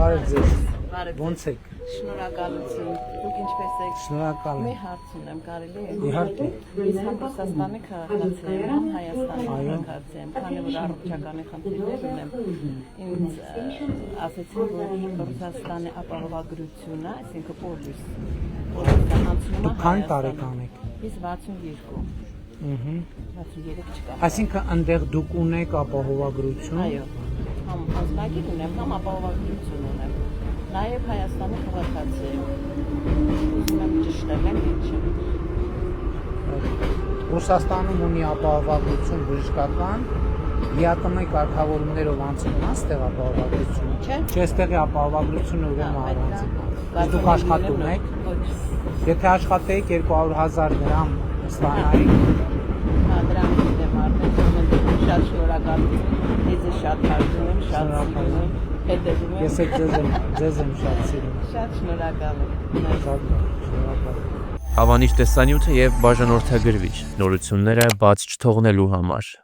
Բարև ձեզ։ Բարև Ոնց եք։ Շնորհակալություն։ Դուք ինչպես եք։ Շնորհակալ Մի եմ։ հարց ունեմ, կարելի է։ Իհարկե։ Ես համ Ռուսաստանի քաղաքացի եմ, համ Հայաստանի Այո։ քաղաքացի եմ, քանի որ առողջականի խնդիրներ ունեմ։ Ինձ ասեցին, որ Ռուսաստանի ապահովագրությունը, այսինքն պոլիսը անցնում է Դուք քանի տարեկան եք։ Ես 62։ 63 չկա։ Այսինքն այնտեղ դուք ունեք ապահովագրություն։ Այո, համ ազգագիր ունեմ, համ ապահովագրություն ունեմ։ Նաև Հայաստանի քաղաքացի եմ։ Ուզում եմ ճշտել եմ ինչը։ Ռուսաստանում ունի ապահովագրություն բժշկական, ԵԱՏՄ կարգավորումներով անցնում է ստեղ ապահովագրությունը։ Չէ։ Չէ, ստեղի ապահովագրությունը ուրեմն առանձին։ Իսկ դուք աշխատում եք։ Ոչ։ Եթե աշխատեիք 200,000 դրամ ստանայիք, Հա, դրանք գիտեմ արդեն, շատ շնորհակալություն։ Ես շատ հարցում եմ, շատ սիրում եմ, հետևում եմ։ ես էլ ձեզ եմ շատ սիրում։ Շատ շնորհակալ եմ։ Շատ շնորհակալ եմ։ Հավանիչ տեսանյութը եւ բաժանորդագրվիչ նորությունները բաց չթողնելու համար